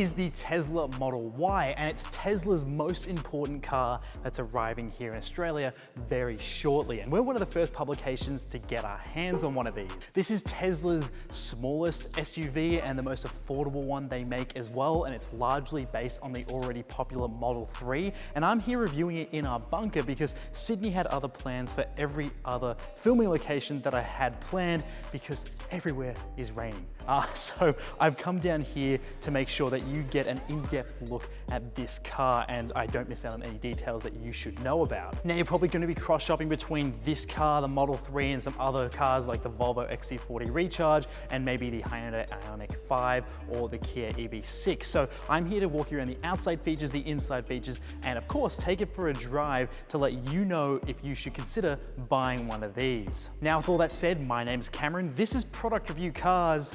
is the Tesla Model Y, and it's Tesla's most important car that's arriving here in Australia very shortly. And we're one of the first publications to get our hands on one of these. This is Tesla's smallest SUV and the most affordable one they make as well, and it's largely based on the already popular Model 3. And I'm here reviewing it in our bunker because Sydney had other plans for every other filming location that I had planned because everywhere is raining. So I've come down here to make sure that you get an in-depth look at this car and I don't miss out on any details that you should know about. Now you're probably going to be cross-shopping between this car, the Model 3, and some other cars like the Volvo XC40 Recharge and maybe the Hyundai Ioniq 5 or the Kia EV6. So I'm here to walk you around the outside features, the inside features, and of course take it for a drive to let you know if you should consider buying one of these. Now with all that said, my name's Cameron, this is Product Review Cars.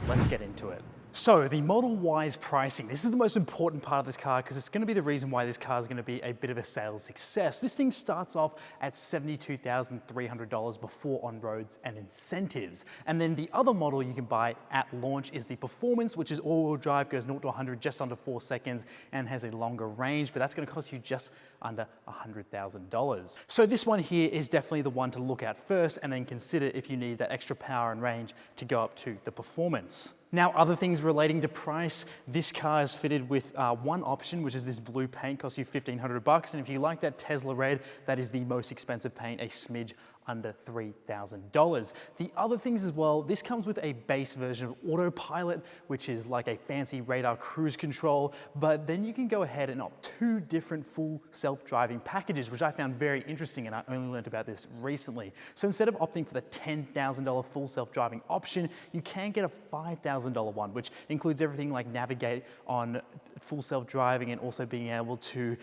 Let's get into it. So the Model Y's pricing, this is the most important part of this car because it's going to be the reason why this car is going to be a bit of a sales success. This thing starts off at $72,300 before on-roads and incentives. And then the other model you can buy at launch is the Performance, which is all-wheel drive, goes 0 to 100 just under 4 seconds and has a longer range, but that's going to cost you just under $100,000. So this one here is definitely the one to look at first and then consider if you need that extra power and range to go up to the Performance. Now, other things relating to price, this car is fitted with one option, which is this blue paint, costs you $1,500. And if you like that Tesla red, that is the most expensive paint, a smidge under $3,000. The other things as well, this comes with a base version of Autopilot, which is like a fancy radar cruise control, but then you can go ahead and opt 2 different full self-driving packages, which I found very interesting and I only learned about this recently. So instead of opting for the $10,000 full self-driving option, you can get a $5,000 one, which includes everything like navigate on full self-driving and also being able to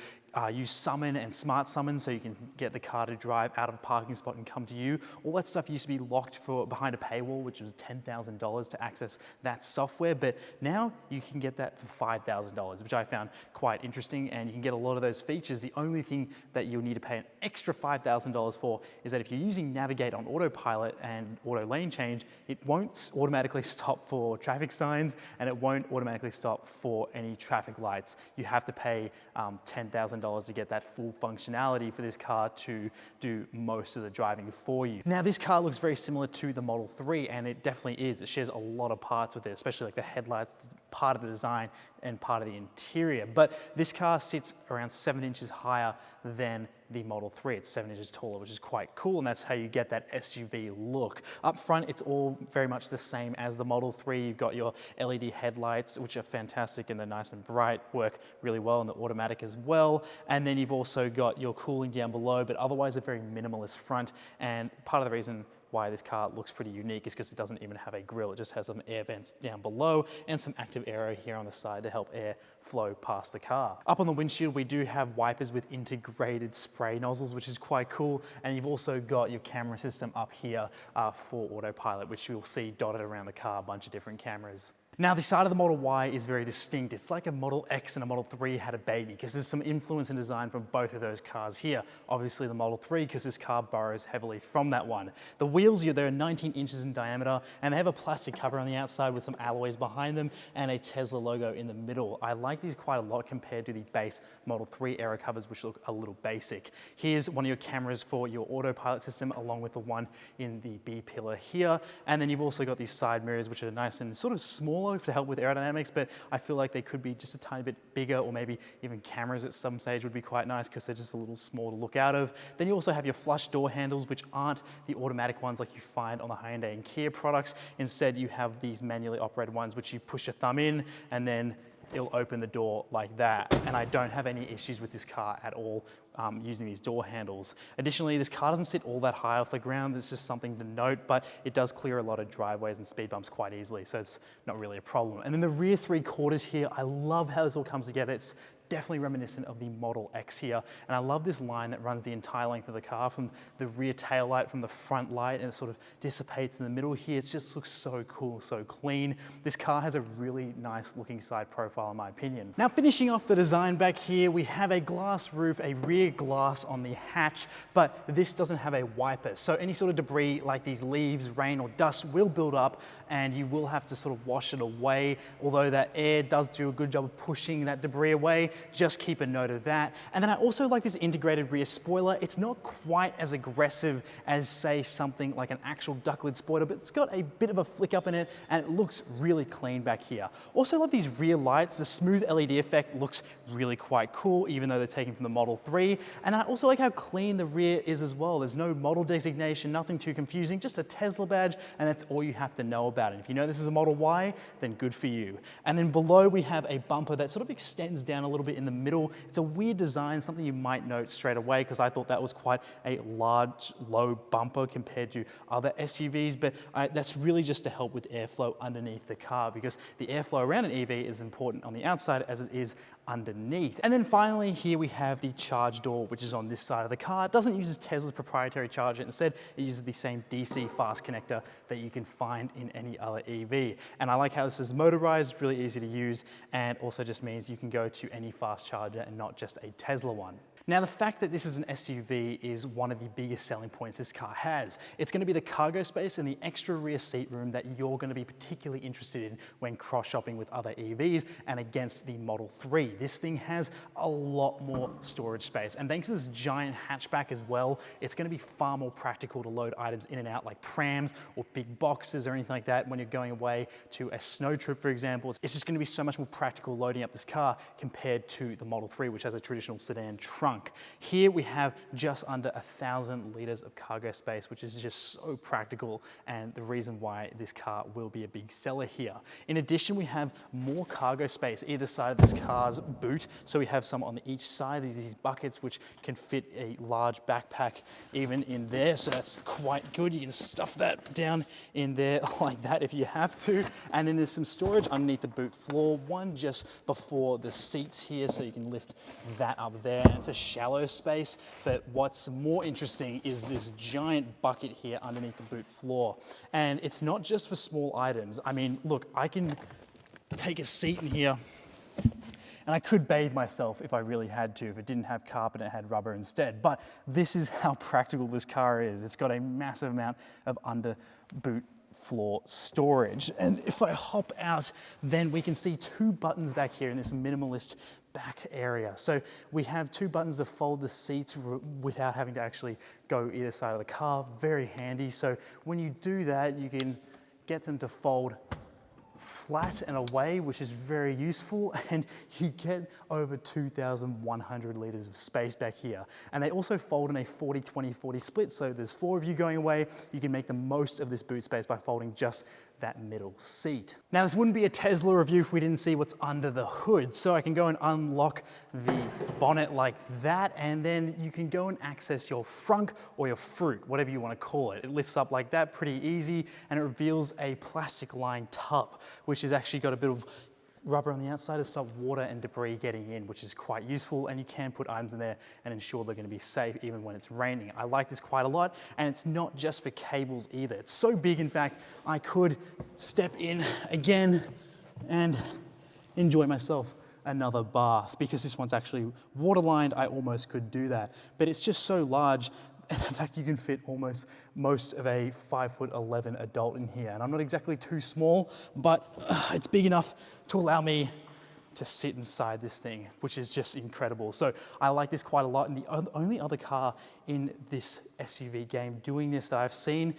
use summon and smart summon so you can get the car to drive out of a parking spot and come to you. All that stuff used to be locked for behind a paywall, which was $10,000 to access that software, but now you can get that for $5,000, which I found quite interesting, and you can get a lot of those features. The only thing that you'll need to pay an extra $5,000 for is that if you're using Navigate on Autopilot and Auto Lane Change, it won't automatically stop for traffic signs and it won't automatically stop for any traffic lights. You have to pay $10,000 to get that full functionality for this car to do most of the driving for you. Now this car looks very similar to the Model 3 and it definitely is. It shares a lot of parts with it, especially like the headlights, part of the design and part of the interior. But this car sits around 7 inches higher than the Model 3. It's 7 inches taller, which is quite cool, and that's how you get that SUV look. Up front, it's all very much the same as the Model 3. You've got your LED headlights, which are fantastic and they're nice and bright, work really well, and the automatic as well. And then you've also got your cooling down below, but otherwise a very minimalist front. And part of the reason why this car looks pretty unique is because it doesn't even have a grille. It just has some air vents down below and some active aero here on the side to help air flow past the car. Up on the windshield, we do have wipers with integrated spray nozzles, which is quite cool. And you've also got your camera system up here for Autopilot, which you'll see dotted around the car, a bunch of different cameras. Now the side of the Model Y is very distinct. It's like a Model X and a Model 3 had a baby because there's some influence and design from both of those cars here. Obviously the Model 3 because this car borrows heavily from that one. The wheels here, they're 19 inches in diameter and they have a plastic cover on the outside with some alloys behind them and a Tesla logo in the middle. I like these quite a lot compared to the base Model 3 aero covers, which look a little basic. Here's one of your cameras for your Autopilot system along with the one in the B pillar here. And then you've also got these side mirrors, which are nice and sort of smaller to help with aerodynamics, but I feel like they could be just a tiny bit bigger, or maybe even cameras at some stage would be quite nice because they're just a little small to look out of. Then you also have your flush door handles, which aren't the automatic ones like you find on the Hyundai and Kia products. Instead, you have these manually operated ones, which you push your thumb in and then it'll open the door like that. And I don't have any issues with this car at all using these door handles. Additionally, this car doesn't sit all that high off the ground. It's just something to note, but it does clear a lot of driveways and speed bumps quite easily, so it's not really a problem. And then the rear 3/4 here, I love how this all comes together. It's definitely reminiscent of the Model X here. And I love this line that runs the entire length of the car from the rear tail light, from the front light, and it sort of dissipates in the middle here. It just looks so cool, so clean. This car has a really nice looking side profile in my opinion. Now finishing off the design back here, we have a glass roof, a rear glass on the hatch, but this doesn't have a wiper. So any sort of debris like these leaves, rain or dust will build up and you will have to sort of wash it away. Although that air does do a good job of pushing that debris away, just keep a note of that. And then I also like this integrated rear spoiler. It's not quite as aggressive as say something like an actual duck lid spoiler, but it's got a bit of a flick up in it and it looks really clean back here. Also love these rear lights. The smooth LED effect looks really quite cool, even though they're taken from the Model 3. And then I also like how clean the rear is as well. There's no model designation, nothing too confusing, just a Tesla badge, and that's all you have to know about it. If you know this is a Model Y, then good for you. And then below we have a bumper that sort of extends down a little bit in the middle. It's a weird design, something you might note straight away, because I thought that was quite a large, low bumper compared to other SUVs, but that's really just to help with airflow underneath the car, because the airflow around an EV is important on the outside as it is underneath. And then finally here we have the charge door, which is on this side of the car. It doesn't use Tesla's proprietary charger. Instead, it uses the same DC fast connector that you can find in any other EV. And I like how this is motorized, really easy to use, and also just means you can go to any fast charger and not just a Tesla one. Now, the fact that this is an SUV is one of the biggest selling points this car has. It's going to be the cargo space and the extra rear seat room that you're going to be particularly interested in when cross-shopping with other EVs and against the Model 3. This thing has a lot more storage space, and thanks to this giant hatchback as well, it's going to be far more practical to load items in and out like prams or big boxes or anything like that when you're going away to a snow trip, for example. It's just going to be so much more practical loading up this car compared to the Model 3, which has a traditional sedan trunk. Here we have just under 1,000 liters of cargo space, which is just so practical and the reason why this car will be a big seller here. In addition, we have more cargo space either side of this car's boot. So we have some on each side, these buckets which can fit a large backpack even in there. So that's quite good. You can stuff that down in there like that if you have to. And then there's some storage underneath the boot floor, one just before the seats here, so you can lift that up there. And it's a shallow space, but what's more interesting is this giant bucket here underneath the boot floor. And it's not just for small items. I mean, look, I can take a seat in here and I could bathe myself if I really had to, if it didn't have carpet and it had rubber instead. But this is how practical this car is. It's got a massive amount of under boot floor storage. And if I hop out, then we can see two buttons back here in this minimalist back area. So we have two buttons to fold the seats without having to actually go either side of the car. Very handy. So when you do that, you can get them to fold flat and away, which is very useful, and you get over 2,100 liters of space back here. And they also fold in a 40-20-40 split, so there's 4 of you going away. You can make the most of this boot space by folding just that middle seat. Now, this wouldn't be a Tesla review if we didn't see what's under the hood. So I can go and unlock the bonnet like that, and then you can go and access your frunk or your fruit, whatever you want to call it. It lifts up like that, pretty easy, and it reveals a plastic-lined tub, which has actually got a bit of rubber on the outside to stop water and debris getting in, which is quite useful, and you can put items in there and ensure they're going to be safe even when it's raining. I like this quite a lot, and it's not just for cables either. It's so big, in fact, I could step in again and enjoy myself another bath. Because this one's actually water-lined, I almost could do that. But it's just so large. In fact, you can fit almost most of a 5'11" adult in here. And I'm not exactly too small, but it's big enough to allow me to sit inside this thing, which is just incredible. So I like this quite a lot. And the only other car in this SUV game doing this that I've seen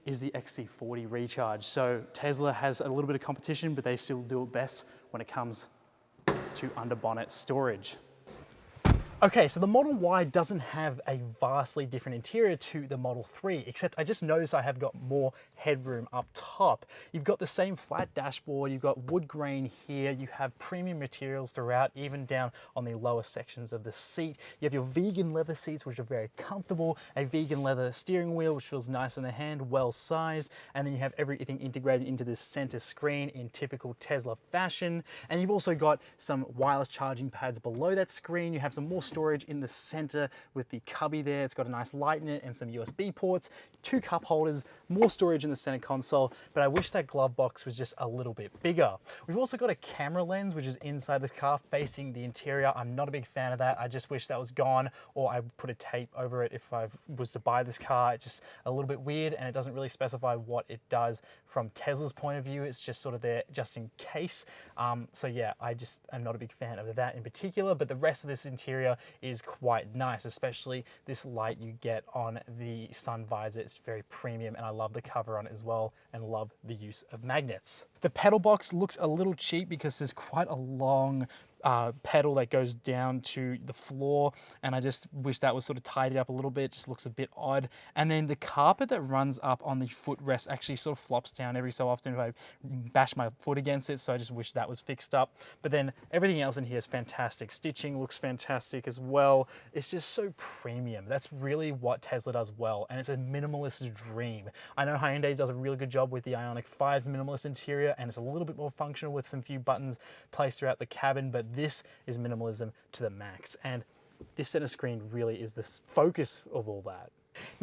is the XC40 Recharge. So Tesla has a little bit of competition, but they still do it best when it comes to under bonnet storage. Okay, so the Model Y doesn't have a vastly different interior to the Model 3, except I just noticed I have got more headroom up top. You've got the same flat dashboard, you've got wood grain here, you have premium materials throughout, even down on the lower sections of the seat. You have your vegan leather seats, which are very comfortable, a vegan leather steering wheel, which feels nice in the hand, well sized, and then you have everything integrated into this center screen in typical Tesla fashion. And you've also got some wireless charging pads below that screen. You have some more storage in the center with the cubby there. It's got a nice light in it and some USB ports, 2 cup holders, more storage in the center console, but I wish that glove box was just a little bit bigger. We've also got a camera lens, which is inside this car facing the interior. I'm not a big fan of that. I just wish that was gone, or I put a tape over it if I was to buy this car. It's just a little bit weird, and it doesn't really specify what it does from Tesla's point of view. It's just sort of there just in case. So yeah, I just am not a big fan of that in particular, but the rest of this interior is quite nice, especially this light you get on the sun visor. It's very premium, and I love the cover on it as well, and love the use of magnets. The pedal box looks a little cheap because there's quite a long pedal that goes down to the floor, and I just wish that was sort of tidied up a little bit. It just looks a bit odd. And then the carpet that runs up on the footrest actually sort of flops down every so often if I bash my foot against it, so I just wish that was fixed up. But then everything else in here is fantastic. Stitching looks fantastic as well. It's just so premium. That's really what Tesla does well, and it's a minimalist dream. I know Hyundai does a really good job with the Ioniq 5 minimalist interior, and it's a little bit more functional with some few buttons placed throughout the cabin, but this is minimalism to the max, and this center screen really is the focus of all that.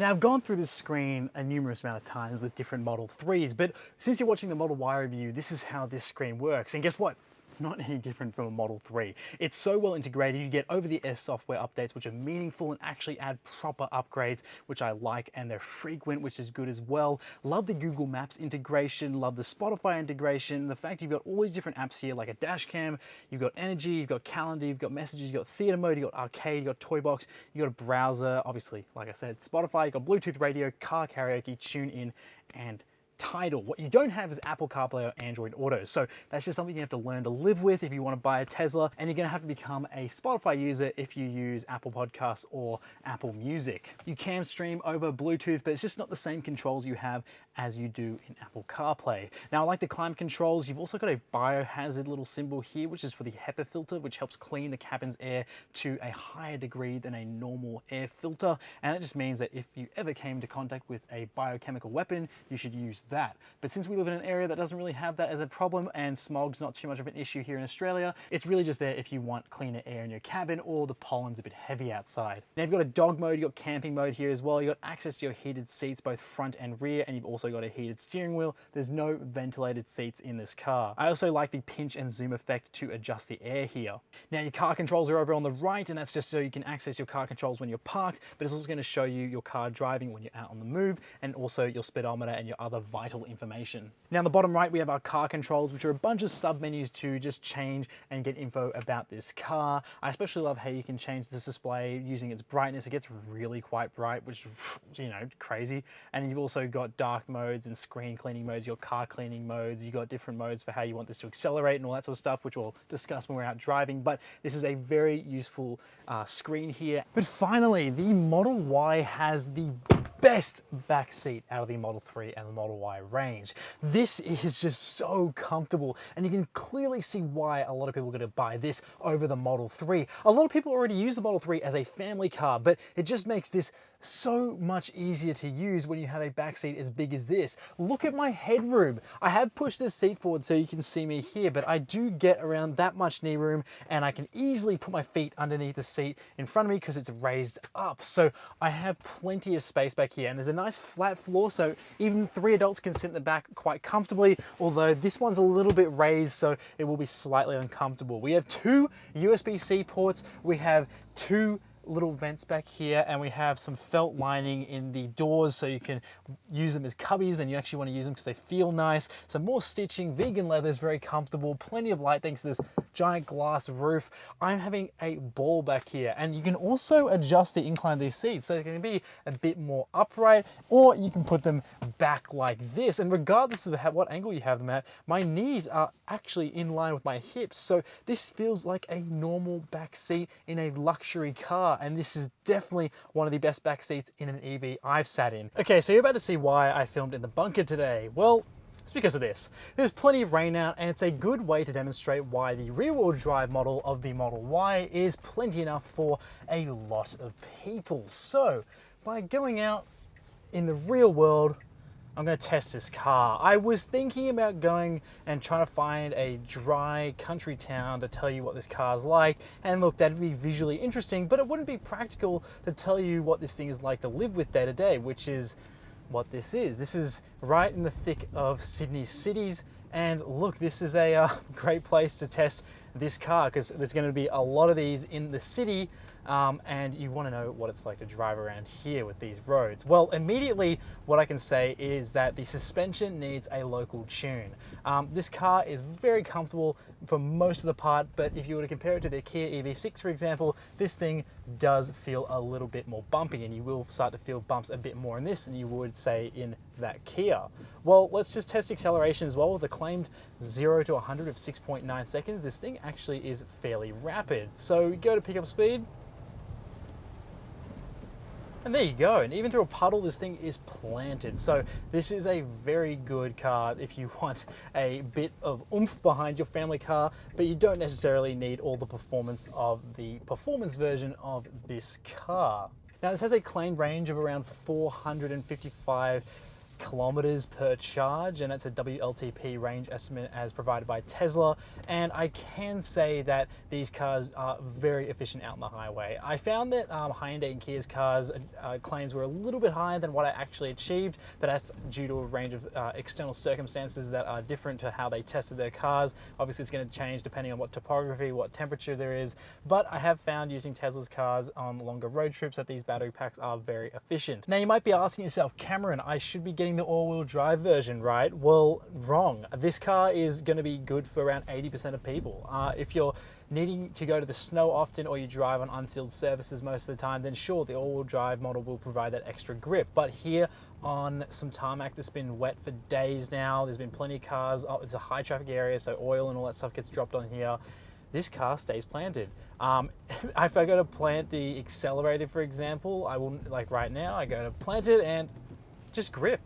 Now, I've gone through this screen a numerous amount of times with different Model 3s, but since you're watching the Model Y review, this is how this screen works, and guess what? It's not any different from a Model 3. It's so well integrated. You get over-the-air software updates, which are meaningful and actually add proper upgrades, which I like, and they're frequent, which is good as well. Love the Google Maps integration, love the Spotify integration, the fact you've got all these different apps here, like a dash cam, you've got energy, you've got calendar, you've got messages, you've got theater mode, you've got arcade, you've got toy box, you've got a browser, obviously, like I said, Spotify, you've got Bluetooth radio, car karaoke, tune in, and Tidal. What you don't have is Apple CarPlay or Android Auto. So that's just something you have to learn to live with if you want to buy a Tesla, and you're going to have to become a Spotify user if you use Apple Podcasts or Apple Music. You can stream over Bluetooth, but it's just not the same controls you have as you do in Apple CarPlay. Now, I like the climate controls. You've also got a biohazard little symbol here, which is for the HEPA filter, which helps clean the cabin's air to a higher degree than a normal air filter. And that just means that if you ever came into contact with a biochemical weapon, you should use that. But since we live in an area that doesn't really have that as a problem, and smog's not too much of an issue here in Australia, it's really just there if you want cleaner air in your cabin or the pollen's a bit heavy outside. Now, you've got a dog mode, you've got camping mode here as well, you've got access to your heated seats, both front and rear, and you've also got a heated steering wheel. There's no ventilated seats in this car. I also like the pinch and zoom effect to adjust the air here. Now, your car controls are over on the right, and that's just so you can access your car controls when you're parked, but it's also going to show you your car driving when you're out on the move, and also your speedometer and your other vital information. Now, on the bottom right, we have our car controls, which are a bunch of sub-menus to just change and get info about this car. I especially love how you can change this display using its brightness. It gets really quite bright, which is, you know, crazy. And you've also got dark modes and screen cleaning modes, your car cleaning modes. You've got different modes for how you want this to accelerate and all that sort of stuff, which we'll discuss when we're out driving. But this is a very useful screen here. But finally, the Model Y has the best back seat out of the Model 3 and the Model Y range. This is just so comfortable, and you can clearly see why a lot of people are going to buy this over the Model 3. A lot of people already use the Model 3 as a family car, but it just makes this so much easier to use when you have a back seat as big as this. Look at my headroom. I have pushed this seat forward so you can see me here, but I do get around that much knee room, and I can easily put my feet underneath the seat in front of me because it's raised up. So I have plenty of space back here, and there's a nice flat floor, so even 3 adults can sit in the back quite comfortably, although this one's a little bit raised, so it will be slightly uncomfortable. We have 2 USB-C ports. We have 2 little vents back here, and we have some felt lining in the doors so you can use them as cubbies, and you actually want to use them because they feel nice. So more stitching, vegan leather is very comfortable, plenty of light thanks to this giant glass roof. I'm having a ball back here, and you can also adjust the incline of these seats so they can be a bit more upright, or you can put them back like this. And regardless of what angle you have them at, my knees are actually in line with my hips, so this feels like a normal back seat in a luxury car, and this is definitely one of the best back seats in an EV I've sat in. Okay, so you're about to see why I filmed in the bunker today. Well, it's because of this. There's plenty of rain out, and it's a good way to demonstrate why the rear-wheel drive model of the Model Y is plenty enough for a lot of people. So by going out in the real world, I'm going to test this car. I was thinking about going and trying to find a dry country town to tell you what this car's like, and look, that'd be visually interesting, but it wouldn't be practical to tell you what this thing is like to live with day to day, which is what this is. This is right in the thick of Sydney's cities, and look, this is a great place to test this car because there's going to be a lot of these in the city, and you want to know what it's like to drive around here with these roads. Well, immediately what I can say is that the suspension needs a local tune. This car is very comfortable for most of the part, but if you were to compare it to the Kia EV6, for example, this thing does feel a little bit more bumpy, and you will start to feel bumps a bit more in this than you would say in that Kia. Well, let's just test acceleration as well. With a claimed 0 to 100 of 6.9 seconds, this thing actually is fairly rapid. So go to pick up speed, and there you go. And even through a puddle, this thing is planted. So this is a very good car if you want a bit of oomph behind your family car, but you don't necessarily need all the performance of the performance version of this car. Now, this has a claimed range of around 455 kilometers per charge, and that's a WLTP range estimate as provided by Tesla. And I can say that these cars are very efficient out on the highway. I found that Hyundai and Kia's cars claims were a little bit higher than what I actually achieved, but that's due to a range of external circumstances that are different to how they tested their cars. Obviously, it's going to change depending on what topography, what temperature there is, but I have found using Tesla's cars on longer road trips that these battery packs are very efficient. Now, you might be asking yourself, Cameron, I should be getting the all-wheel drive version, right? Well, wrong. This car is going to be good for around 80% of people. If you're needing to go to the snow often, or you drive on unsealed surfaces most of the time, then sure, the all-wheel drive model will provide that extra grip. But here on some tarmac that's been wet for days now, there's been plenty of cars. Oh, it's a high traffic area, so oil and all that stuff gets dropped on here. This car stays planted. If I go to plant the accelerator, for example, I wouldn't, like right now, I go to plant it and just grip.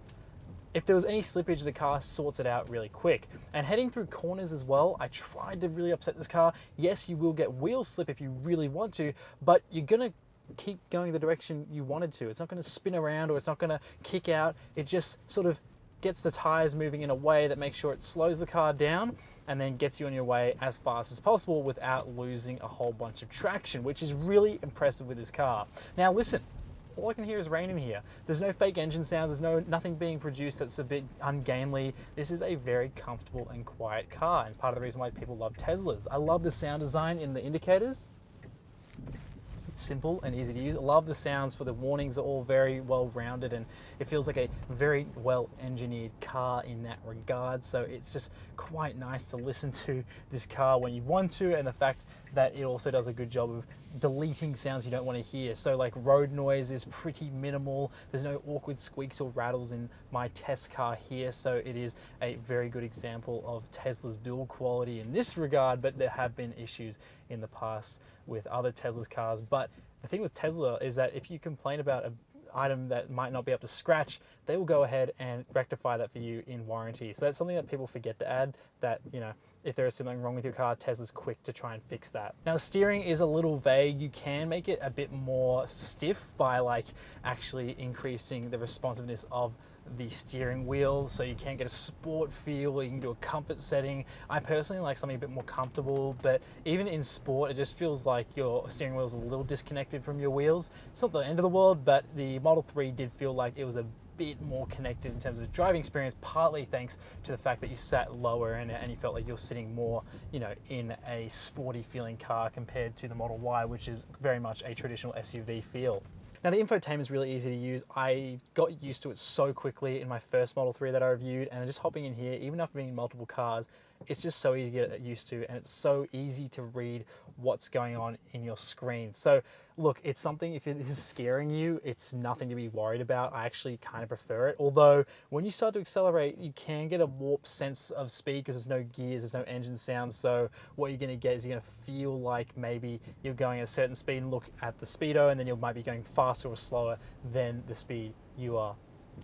If there was any slippage, the car sorts it out really quick. And heading through corners as well, I tried to really upset this car. Yes, you will get wheel slip if you really want to, but you're gonna keep going the direction you wanted to. It's not gonna spin around, or it's not gonna kick out. It just sort of gets the tires moving in a way that makes sure it slows the car down and then gets you on your way as fast as possible without losing a whole bunch of traction, which is really impressive with this car. Now listen, all I can hear is rain in here. There's no fake engine sounds, there's nothing being produced that's a bit ungainly. This is a very comfortable and quiet car, and part of the reason why people love Teslas. I love the sound design in the indicators. It's simple and easy to use. I love the sounds for the warnings, are all very well rounded, and it feels like a very well engineered car in that regard. So it's just quite nice to listen to this car when you want to, and the fact that it also does a good job of deleting sounds you don't want to hear. So like road noise is pretty minimal. There's no awkward squeaks or rattles in my test car here. So it is a very good example of Tesla's build quality in this regard, but there have been issues in the past with other Tesla's cars. But the thing with Tesla is that if you complain about an item that might not be up to scratch, they will go ahead and rectify that for you in warranty. So that's something that people forget to add, that, you know, if there is something wrong with your car, Tesla's quick to try and fix that. Now, the steering is a little vague. You can make it a bit more stiff by like actually increasing the responsiveness of the steering wheel, so you can get a sport feel. You can do a comfort setting. I personally like something a bit more comfortable, but even in sport, it just feels like your steering wheel is a little disconnected from your wheels. It's not the end of the world, but the Model 3 did feel like it was a bit more connected in terms of driving experience, partly thanks to the fact that you sat lower in it and you felt like you're sitting more, you know, in a sporty feeling car compared to the Model Y, which is very much a traditional SUV feel. Now the infotainment is really easy to use. I got used to it so quickly in my first Model 3 that I reviewed, and just hopping in here, even after being in multiple cars, it's just so easy to get used to, and it's so easy to read what's going on in your screen. So look, it's something, if this is scaring you, it's nothing to be worried about. I actually kind of prefer it. Although when you start to accelerate, you can get a warped sense of speed because there's no gears, there's no engine sound. So what you're gonna get is you're gonna feel like maybe you're going at a certain speed and look at the speedo, and then you might be going faster or slower than the speed you are,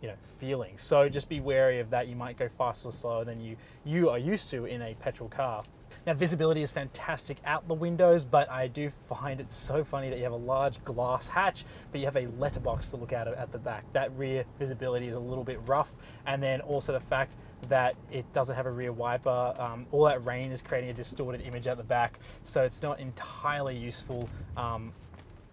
you know, feeling. So just be wary of that. You might go faster or slower than you are used to in a petrol car. Now visibility is fantastic out the windows, but I do find it so funny that you have a large glass hatch, but you have a letterbox to look at the back. That rear visibility is a little bit rough, and then also the fact that it doesn't have a rear wiper. All that rain is creating a distorted image at the back, so it's not entirely useful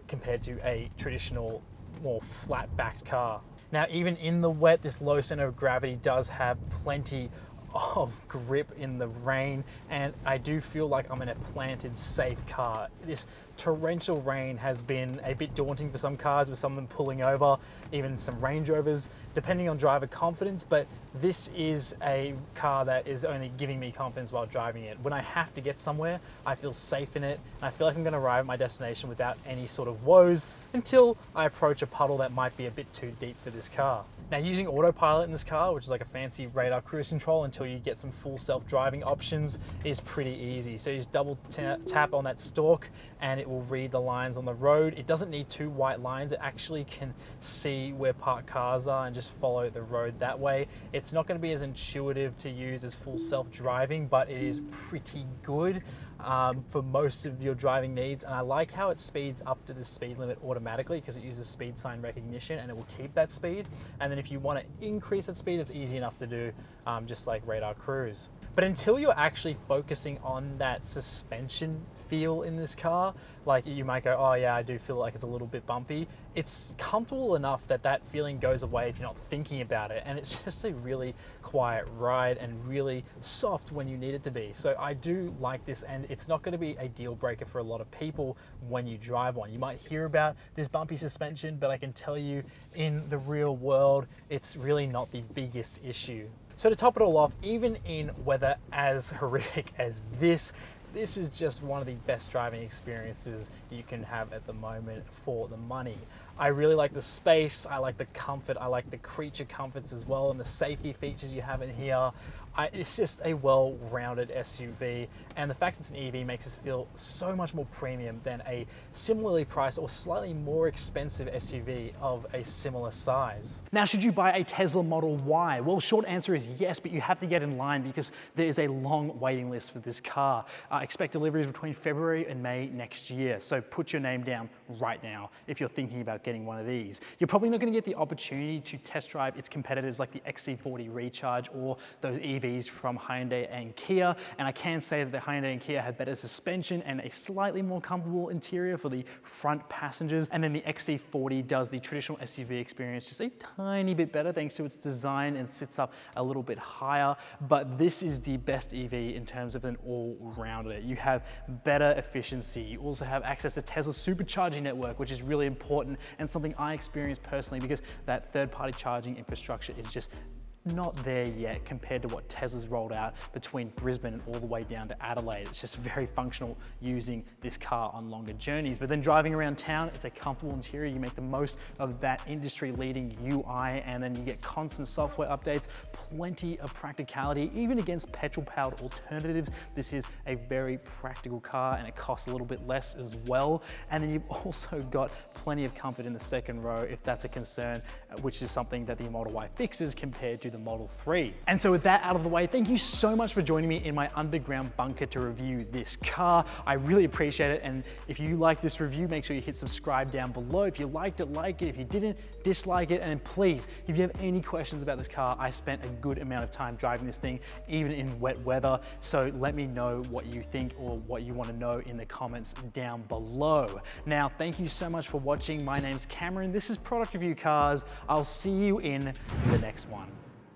compared to a traditional, more flat-backed car. Now, even in the wet, this low center of gravity does have plenty of grip in the rain, and I do feel like I'm in a planted, safe car. This torrential rain has been a bit daunting for some cars, with some of them pulling over, even some Range Rovers, depending on driver confidence, but this is a car that is only giving me confidence while driving it. When I have to get somewhere, I feel safe in it, and I feel like I'm gonna arrive at my destination without any sort of woes until I approach a puddle that might be a bit too deep for this car. Now, using autopilot in this car, which is like a fancy radar cruise control until you get some full self-driving options, is pretty easy. So you just double tap on that stalk and it will read the lines on the road. It doesn't need two white lines. It actually can see where parked cars are and just follow the road that way. It's not going to be as intuitive to use as full self-driving, but it is pretty good for most of your driving needs. And I like how it speeds up to the speed limit automatically because it uses speed sign recognition and it will keep that speed. And then if you want to increase that speed, it's easy enough to do, just like radar cruise. But until you're actually focusing on that suspension feel in this car, like you might go, oh yeah, I do feel like it's a little bit bumpy. It's comfortable enough that that feeling goes away if you're not thinking about it. And it's just a really quiet ride and really soft when you need it to be. So I do like this, and it's not going to be a deal breaker for a lot of people when you drive one. You might hear about this bumpy suspension, but I can tell you in the real world, it's really not the biggest issue. So to top it all off, even in weather as horrific as this is just one of the best driving experiences you can have at the moment for the money. I really like the space, I like the comfort, I like the creature comforts as well, and the safety features you have in here. It's just a well-rounded SUV, and the fact it's an EV makes us feel so much more premium than a similarly priced or slightly more expensive SUV of a similar size. Now, should you buy a Tesla Model Y? Well, short answer is yes, but you have to get in line because there is a long waiting list for this car. Expect deliveries between February and May next year, so put your name down right now if you're thinking about getting one of these. You're probably not going to get the opportunity to test drive its competitors like the XC40 Recharge or those EVs from Hyundai and Kia, and I can say that the Hyundai and Kia have better suspension and a slightly more comfortable interior for the front passengers, and then the XC40 does the traditional SUV experience just a tiny bit better thanks to its design and sits up a little bit higher, but this is the best EV in terms of an all-rounder. You have better efficiency. You also have access to Tesla's supercharging network, which is really important and something I experienced personally because that third-party charging infrastructure is just not there yet compared to what Tesla's rolled out between Brisbane and all the way down to Adelaide. It's just very functional using this car on longer journeys. But then driving around town, it's a comfortable interior. You make the most of that industry-leading UI, and then you get constant software updates, plenty of practicality, even against petrol-powered alternatives. This is a very practical car, and it costs a little bit less as well. And then you've also got plenty of comfort in the second row if that's a concern, which is something that the Model Y fixes compared to the Model 3. And so with that out of the way, thank you so much for joining me in my underground bunker to review this car. I really appreciate it. And if you like this review, make sure you hit subscribe down below. If you liked it, like it. If you didn't, dislike it. And please, if you have any questions about this car, I spent a good amount of time driving this thing, even in wet weather. So let me know what you think or what you want to know in the comments down below. Now, thank you so much for watching. My name's Cameron. This is Product Review Cars. I'll see you in the next one.